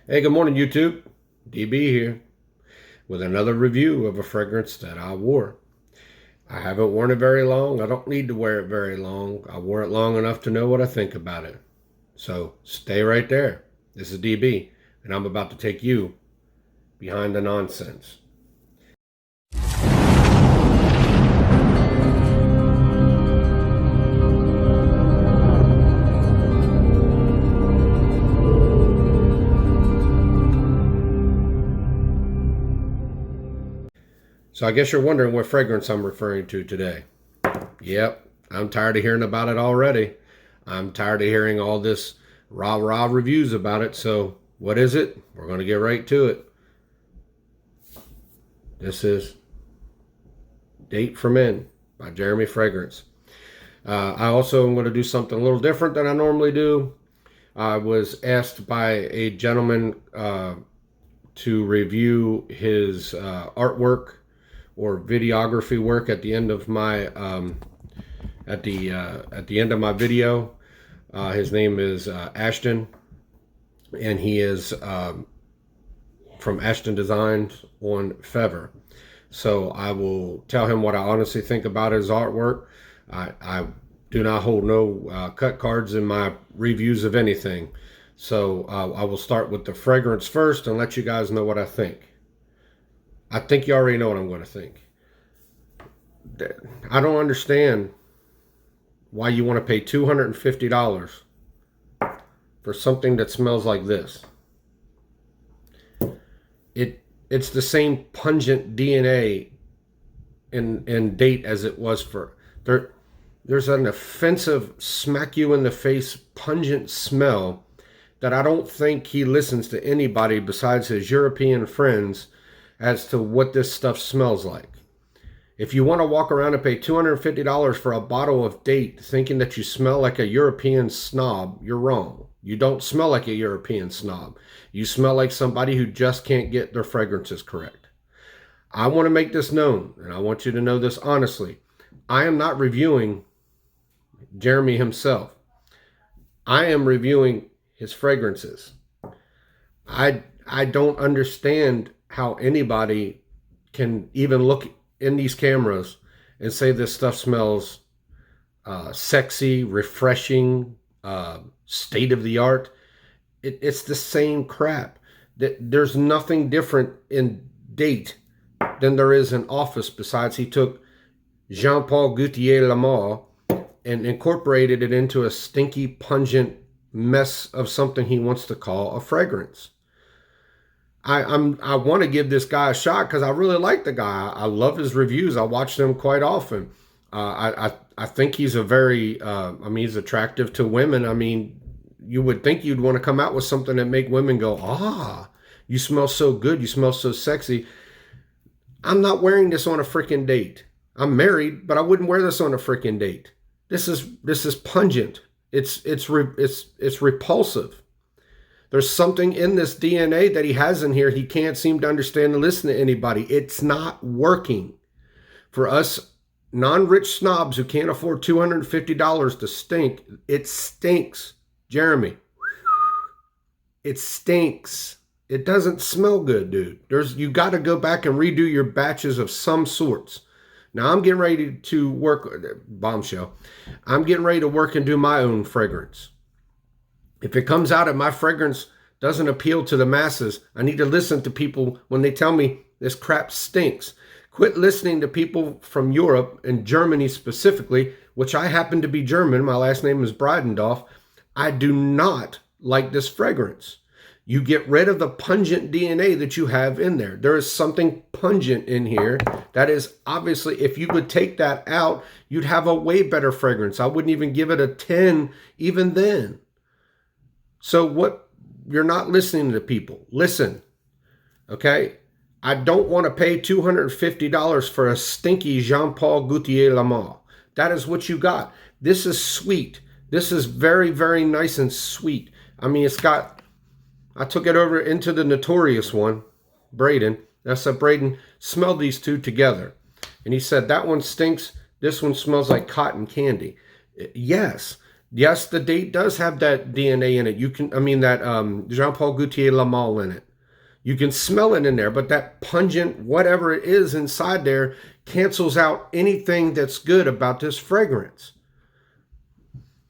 Hey, good morning, YouTube. DB here with another review of a fragrance that I wore. I haven't worn it very long. I don't need to wear it very long. I wore it long enough to know what I think about it. So stay right there. This is DB, and I'm about to take you behind the nonsense. So I guess you're wondering what fragrance I'm referring to today. Yep, I'm tired of hearing about it already. I'm tired of hearing all this rah-rah reviews about it. So what is it? We're going to get right to it. This is Date for Men by Jeremy Fragrance. I also am going to do something a little different than I normally do. I was asked by a gentleman to review his artwork or videography work at the end of my at the end of my video. His name is Ashton, and he is from Ashton Designs on Fever. So I will tell him what I honestly think about his artwork. I do not hold no cut cards in my reviews of anything. So I will start with the fragrance first and let you guys know what I think. I think you already know what I'm going to think. I don't understand why you want to pay $250 for something that smells like this. It's the same pungent DNA and date as it was for there's an offensive, smack you in the face, pungent smell that I don't think he listens to anybody besides his European friends as to what this stuff smells like. If you want to walk around and pay $250 for a bottle of date thinking that you smell like a European snob, you're wrong. You don't smell like a European snob. You smell like somebody who just can't get their fragrances correct. I want to make this known, and I want you to know this honestly. I am not reviewing Jeremy himself. I am reviewing his fragrances. I don't understand how anybody can even look in these cameras and say this stuff smells sexy, refreshing, state of the art. It's the same crap. There's nothing different in date than there is in office besides he took Jean-Paul Gaultier Lamar and incorporated it into a stinky, pungent mess of something he wants to call a fragrance. I want to give this guy a shot because I really like the guy. I love his reviews. I watch them quite often. I think he's a very he's attractive to women. I mean, you would think you'd want to come out with something that make women go, ah, you smell so good, you smell so sexy. I'm not wearing this on a freaking date. I'm married, but I wouldn't wear this on a freaking date. This is pungent. It's repulsive. There's something in this DNA that he has in here he can't seem to understand and listen to anybody. It's not working. For us non-rich snobs who can't afford $250 to stink, it stinks. Jeremy, it stinks. It doesn't smell good, dude. You got to go back and redo your batches of some sorts. Now I'm getting ready to work, bombshell. I'm getting ready to work and do my own fragrance. If it comes out and my fragrance doesn't appeal to the masses, I need to listen to people when they tell me this crap stinks. Quit listening to people from Europe and Germany specifically, which I happen to be German. My last name is Breidendorf. I do not like this fragrance. You get rid of the pungent DNA that you have in there. There is something pungent in here that is obviously, if you would take that out, you'd have a way better fragrance. I wouldn't even give it a 10 even then. So what, you're not listening to people. Listen, okay? I don't want to pay $250 for a stinky Jean-Paul Gaultier Lamar. That is what you got. This is sweet. This is very, very nice and sweet. I mean, I took it over into the notorious one, Braden. I said, Braden, smell these two together. And he said, that one stinks. This one smells like cotton candy. Yes, Yes, the date does have that DNA in it. You can, I mean, that Jean-Paul Gaultier Lamal in it. You can smell it in there, but that pungent, whatever it is inside there, cancels out anything that's good about this fragrance.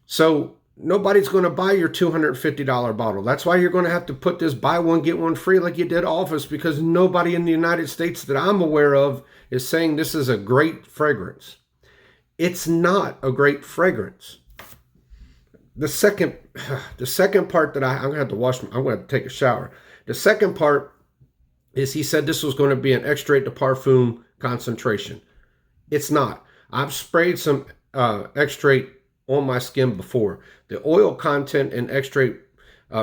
So nobody's going to buy your $250 bottle. That's why you're going to have to put this buy one, get one free like you did Office, because nobody in the United States that I'm aware of is saying this is a great fragrance. It's not a great fragrance. The second part that I'm going to have to I'm going to take a shower. The second part is he said this was going to be an extrait de parfum concentration. It's not. I've sprayed some extrait on my skin before. The oil content in extrait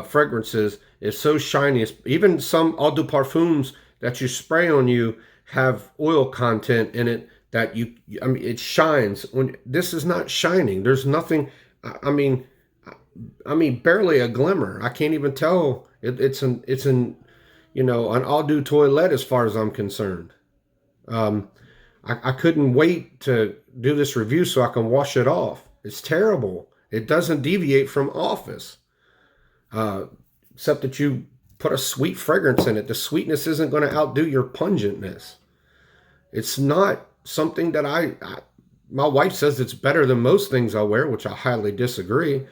fragrances is so shiny. Even some eau de parfums that you spray on you have oil content in it that I mean, it shines. When this is not shining. There's nothing. I mean, barely a glimmer. I can't even tell. It's an an eau de toilette as far as I'm concerned. I couldn't wait to do this review so I can wash it off. It's terrible. It doesn't deviate from Office, except that you put a sweet fragrance in it. The sweetness isn't going to outdo your pungentness. It's not something that my wife says it's better than most things I wear, which I highly disagree.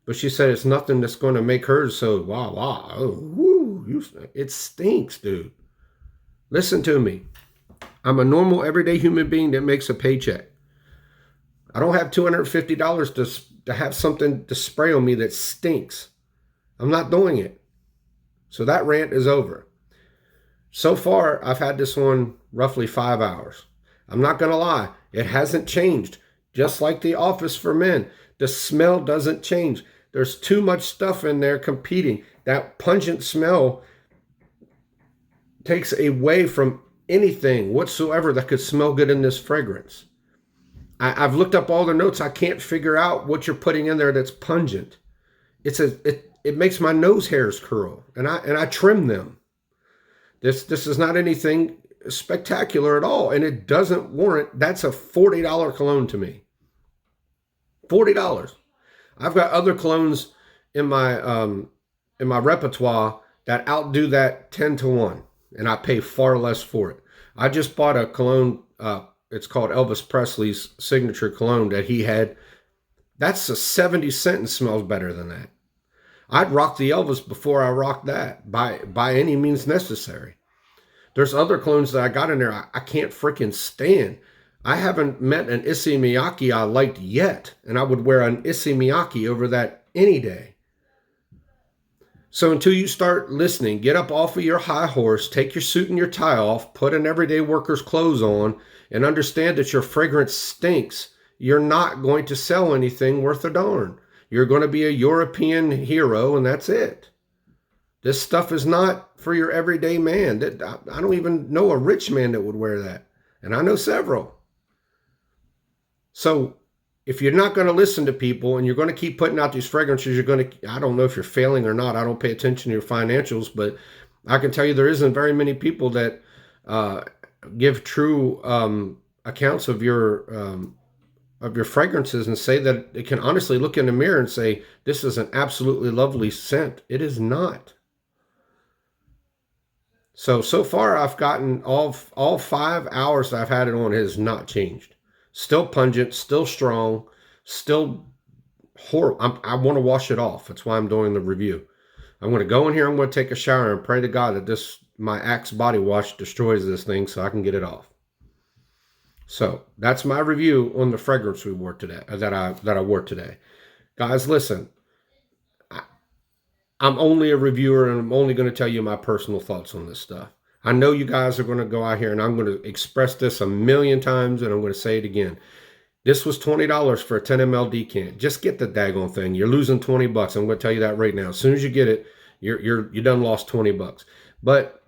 But she said it's nothing that's going to make hers so wow, oh, woo, it stinks, dude. Listen to me. I'm a normal, everyday human being that makes a paycheck. I don't have $250 to have something to spray on me that stinks. I'm not doing it. So that rant is over. So far, I've had this one roughly 5 hours. I'm not going to lie. It hasn't changed. Just like the Office for Men, the smell doesn't change. There's too much stuff in there competing. That pungent smell takes away from anything whatsoever that could smell good in this fragrance. I've looked up all the notes. I can't figure out what you're putting in there that's pungent. It makes my nose hairs curl, and I trim them. This is not anything spectacular at all, and it doesn't warrant. That's a $40 cologne to me. $40. I've got other colognes in my repertoire that outdo that 10-1, and I pay far less for it. I just bought a cologne. It's called Elvis Presley's signature cologne that he had. That's a 70 cent and smells better than that. I'd rock the Elvis before I rock that by any means necessary. There's other colognes that I got in there I can't freaking stand. I haven't met an Issey Miyake I liked yet, and I would wear an Issey Miyake over that any day. So until you start listening, get up off of your high horse, take your suit and your tie off, put an everyday worker's clothes on, and understand that your fragrance stinks. You're not going to sell anything worth a darn. You're going to be a European hero, and that's it. This stuff is not for your everyday man. I don't even know a rich man that would wear that, and I know several. So if you're not going to listen to people and you're going to keep putting out these fragrances, I don't know if you're failing or not. I don't pay attention to your financials, but I can tell you there isn't very many people that give true accounts of your fragrances and say that it can honestly look in the mirror and say, this is an absolutely lovely scent. It is not. So far I've gotten all 5 hours that I've had it on, it has not changed. Still pungent, still strong, still horrible. I want to wash it off. That's why I'm doing the review. I'm going to go in here, I'm going to take a shower and pray to God that my Axe body wash destroys this thing so I can get it off. So that's my review on the fragrance we wore today, that I wore today. Guys, listen, I'm only a reviewer and I'm only going to tell you my personal thoughts on this stuff. I know you guys are going to go out here and I'm going to express this a million times and I'm going to say it again. This was $20 for a 10 ml decant. Just get the daggone thing. You're losing $20. I'm going to tell you that right now. As soon as you get it, you done lost $20. But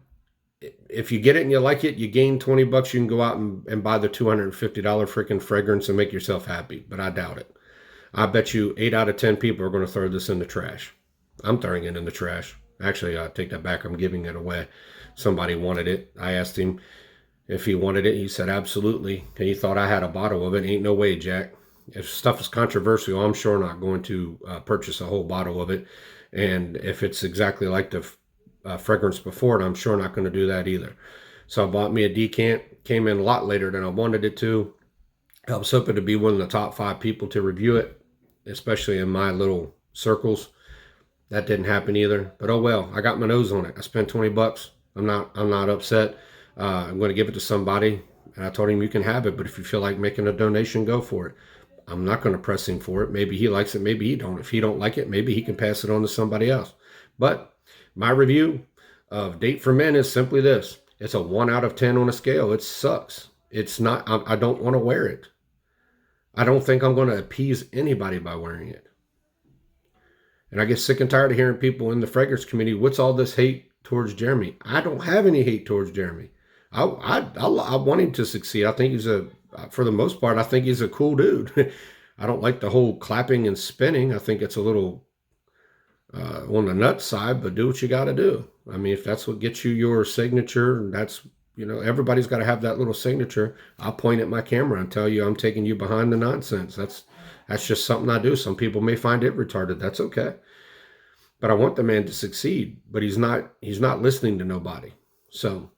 if you get it and you like it, you gain $20. You can go out and buy the $250 freaking fragrance and make yourself happy. But I doubt it. I bet you 8 out of 10 people are going to throw this in the trash. I'm throwing it in the trash. Actually, I take that back. I'm giving it away. Somebody wanted it. I asked him if he wanted it. He said absolutely. And he thought I had a bottle of it. Ain't no way, Jack. if stuff is controversial, I'm sure not going to purchase a whole bottle of it. And if it's exactly like the fragrance before it, I'm sure not going to do that either. So I bought me a decant. Came in a lot later than I wanted it to. I was hoping to be one of the top 5 people to review it, especially in my little circles. That didn't happen either. But oh well, I got my nose on it. I spent 20 bucks. I'm not upset. I'm going to give it to somebody. And I told him, you can have it, but if you feel like making a donation, go for it. I'm not going to press him for it. Maybe he likes it, maybe he don't. If he don't like it, maybe he can pass it on to somebody else. But my review of Date for Men is simply this. It's a 1 out of 10 on a scale. It sucks. It's not, I don't want to wear it. I don't think I'm going to appease anybody by wearing it. And I get sick and tired of hearing people in the fragrance community, what's all this hate towards Jeremy? I don't have any hate towards Jeremy. I want him to succeed. I think for the most part, I think he's a cool dude. I don't like the whole clapping and spinning. I think it's a little on the nut side, but do what you got to do. I mean, if that's what gets you your signature, that's, everybody's got to have that little signature. I'll point at my camera and tell you I'm taking you behind the nonsense. That's just something I do. Some people may find it retarded. That's okay. But I want the man to succeed, but he's not listening to nobody. So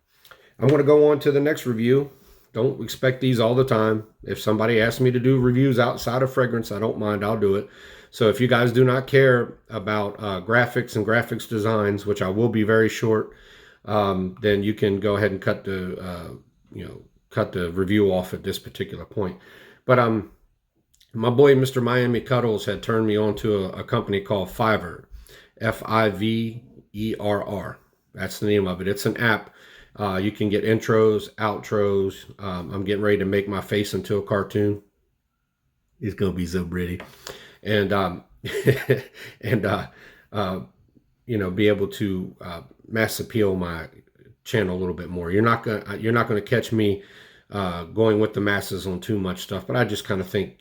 I'm going to go on to the next review. Don't expect these all the time. If somebody asks me to do reviews outside of fragrance, I don't mind. I'll do it. So if you guys do not care about graphics and graphics designs, which I will be very short, then you can go ahead and cut the review off at this particular point. But my boy, Mr. Miami Cuddles, had turned me on to a company called Fiverr, Fiverr. That's the name of it. It's an app. You can get intros, outros. I'm getting ready to make my face into a cartoon. It's going to be so pretty. And, be able to mass appeal my channel a little bit more. You're not going to catch me going with the masses on too much stuff, but I just kind of think,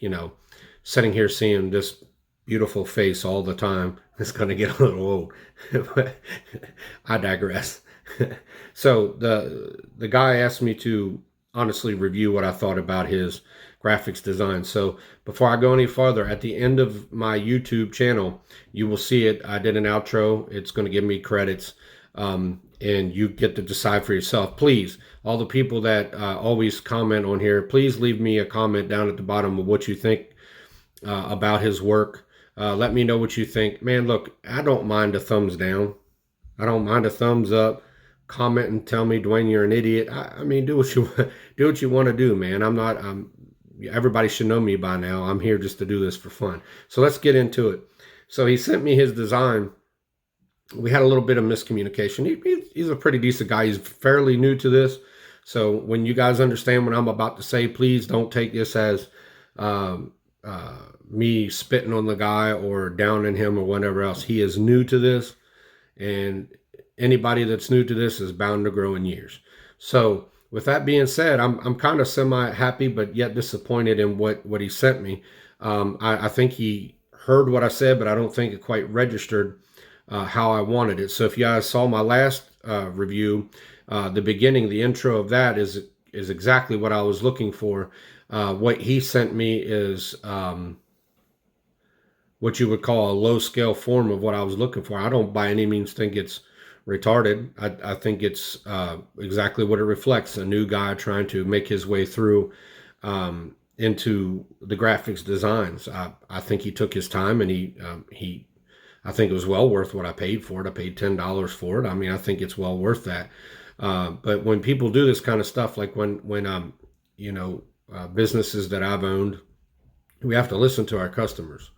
sitting here seeing this beautiful face all the time, it's going to get a little old. But I digress. So the guy asked me to honestly review what I thought about his graphics design. So before I go any farther, at the end of my YouTube channel, you will see it. I did an outro. It's going to give me credits. And you get to decide for yourself. Please, all the people that always comment on here, please leave me a comment down at the bottom of what you think about his work. Let me know what you think. Man, look, I don't mind a thumbs down. I don't mind a thumbs up. Comment and tell me, Dwayne, you're an idiot. I mean, do what you want to do, man. Everybody should know me by now. I'm here just to do this for fun. So let's get into it. So he sent me his design. We had a little bit of miscommunication. He's a pretty decent guy. He's fairly new to this. So when you guys understand what I'm about to say, please don't take this as me spitting on the guy or downing him or whatever else. He is new to this, and anybody that's new to this is bound to grow in years. So with that being said, I'm kind of semi-happy, but yet disappointed in what he sent me. I think he heard what I said, but I don't think it quite registered how I wanted it. So if you guys saw my last review, the beginning, the intro of that is exactly what I was looking for. What he sent me is what you would call a low scale form of what I was looking for. I don't by any means think it's retarded. I think it's exactly what it reflects. A new guy trying to make his way through into the graphics designs. I think he took his time, and I think it was well worth what I paid for it. I paid $10 for it. I mean, I think it's well worth that. But when people do this kind of stuff, like when businesses that I've owned, we have to listen to our customers.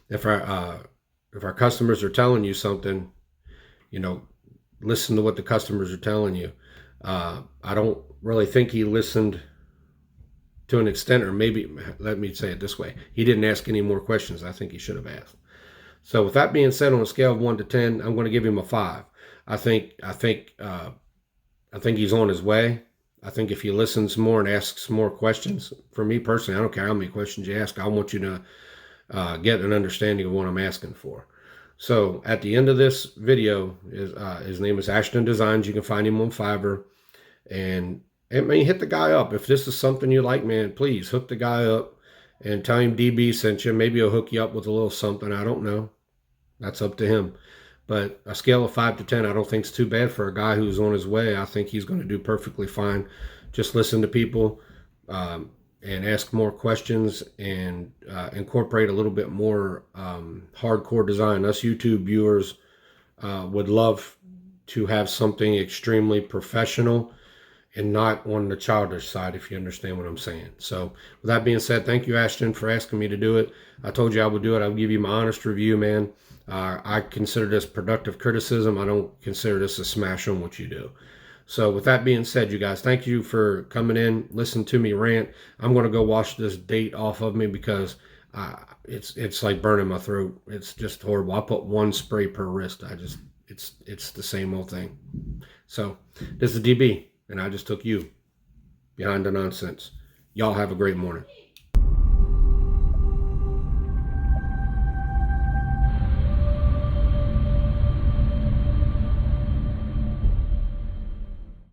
If our customers are telling you something, listen to what the customers are telling you. I don't really think he listened to an extent, or maybe, let me say it this way. He didn't ask any more questions I think he should have asked. So with that being said, on a scale of 1 to 10, I'm going to give him a 5. I think he's on his way. I think if he listens more and asks more questions, for me personally, I don't care how many questions you ask. I want you to get an understanding of what I'm asking for. So at the end of this video, his name is Ashton Designs. You can find him on Fiverr. And hit the guy up. If this is something you like, man, please hook the guy up and tell him DB sent you. Maybe he'll hook you up with a little something. I don't know. That's up to him. But a scale of 5 to 10, I don't think it's too bad for a guy who's on his way. I think he's going to do perfectly fine. Just listen to people and ask more questions and incorporate a little bit more hardcore design. Us YouTube viewers would love to have something extremely professional and not on the childish side, if you understand what I'm saying. So with that being said, thank you, Ashton, for asking me to do it. I told you I would do it. I would give you my honest review, man. I consider this productive criticism. I don't consider this a smash on what you do. So with that being said, you guys, thank you for coming in, listen to me rant. I'm going to go wash this date off of me because it's like burning my throat. It's just horrible. I put one spray per wrist. It's the same old thing. So this is DB, and I just took you behind the nonsense. Y'all have a great morning.